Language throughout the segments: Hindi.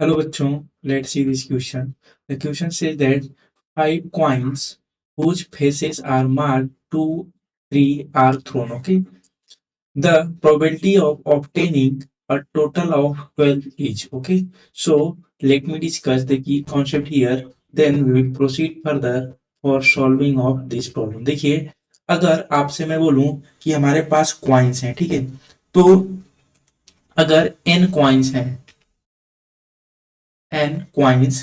Hello बच्चों, let's see this question. The question says that five coins whose faces are marked 2, 3 are thrown. Okay. The probability of obtaining a total of 12 each. Okay. So let me discuss the key concept here. Then we will proceed further for solving of this problem. देखिए, अगर आपसे मैं बोलूं कि हमारे पास कॉइन्स हैं, ठीक है, तो अगर n कॉइन्स हैं, एंड क्वाइंस,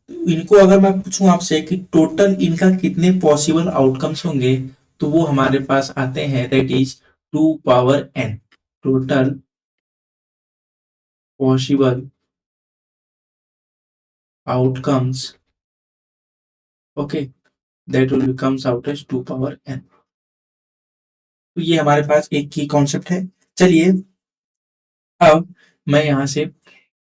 इनको अगर मैं पूछूं आपसे कि टोटल इनका कितने पॉसिबल आउटकम्स होंगे, तो वो हमारे पास आते हैं, that is 2 power n total possible outcomes. Okay, that will becomes out as 2 power n. तो ये हमारे पास एक की कॉन्सेप्ट है. चलिए अब मैं यहाँ से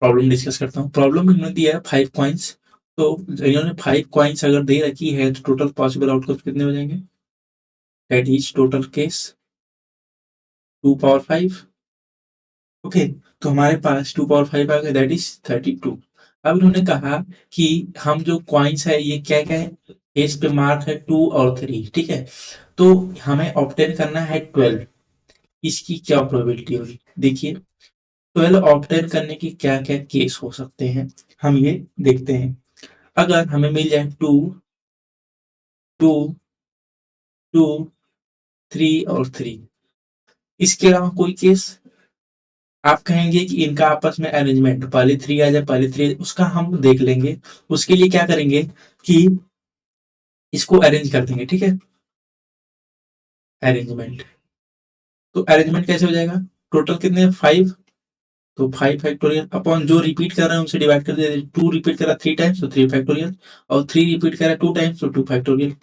प्रॉब्लम डिस्कस करता हूँ. प्रॉब्लम इन्होंने दिया है 5 कॉइन्स. तो इन्होंने 5 कॉइन्स अगर दे रखी है तो टोटल पॉसिबल आउटकम्स कितने हो जाएंगे, that is total case 2 power 5. Okay, तो हमारे पास 2 पावर 5 आ गया, दैट इज 32. अब इन्होंने कहा कि हम जो कॉइन्स है ये क्या क्या है, इस पे मार्क है 2 और 3, ठीक है. तो हमें ऑब्टेन करना है 12. इसकी क्या प्रोबेबिलिटी होगी, देखिए 12 ऑब्टेन करने की क्या क्या केस हो सकते हैं, हम ये देखते हैं. अगर हमें मिल जाए 2, 2, 2, 3 और 3, इसके अलावा कोई केस, आप कहेंगे कि इनका आपस में अरेंजमेंट, पहले 3 आ जाए, पहले 3, उसका हम देख लेंगे. उसके लिए क्या करेंगे कि इसको अरेंज कर देंगे, ठीक है. अरेंजमेंट, तो अरेंजमेंट कैसे हो जाएगा, टोटल कितने 5, तो 5 फैक्टोरियल अपॉन जो रिपीट कर रहे हैं उनसे डिवाइड कर दे. 2 रिपीट कर रहा है 3 टाइम्स तो 3 फैक्टोरियल, और 3 रिपीट कर रहा है 2 टाइम्स तो 2 फैक्टोरियल.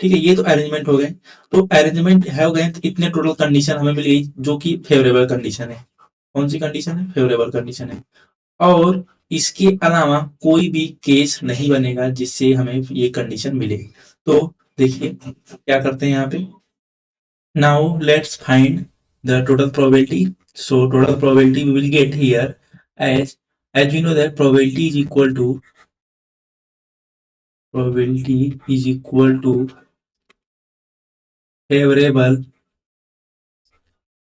ठीक है, ये तो अरेंजमेंट हो गए. तो अरेंजमेंट हो गए तो इतने टोटल कंडीशन हमें मिल गई जो कि फेवरेबल कंडीशन है. कौन सी कंडीशन है, फेवरेबल कंडीशन है. और इसके अलावा कोई भी केस नहीं बनेगा जिससे हमें ये कंडीशन मिले. तो देखिए क्या करते हैं यहाँ पे. Now let's find the total probability. So total probability we will get here as we know that probability is equal to favorable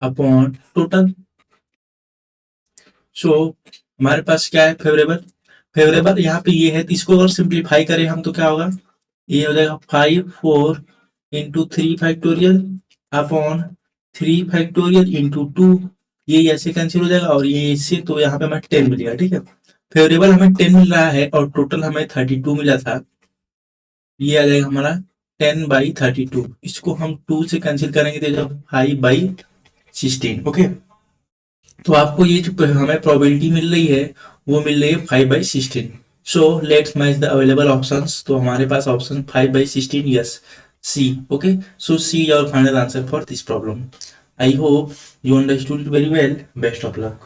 upon total. So हमारे पास क्या है, फेवरेबल. फेवरेबल यहाँ पे ये है, तो इसको अगर सिंप्लीफाई करें हम तो क्या होगा, ये हो जाएगा 5 4 into 3 factorial upon 3 factorial into 2. ये ऐसे कैंसिल हो जाएगा और ये इससे, तो यहाँ पे हमें 10 मिलेगा, ठीक है. फेवरेबल हमें 10 मिल रहा है और टोटल हमें 32 मिला था. ये आ जाएगा हमारा 10/32. इसको हम 2 से कैंसिल करेंगे तो 5/16. ओके, तो आपको ये जो हमें प्रोबेबिलिटी मिल रही है वो मिल रही है 5/16. So let's match the available options. तो हमारे पास option 5/16, yes, C. Okay, so see your final answer for this problem. I hope you understood it very well. Best of luck.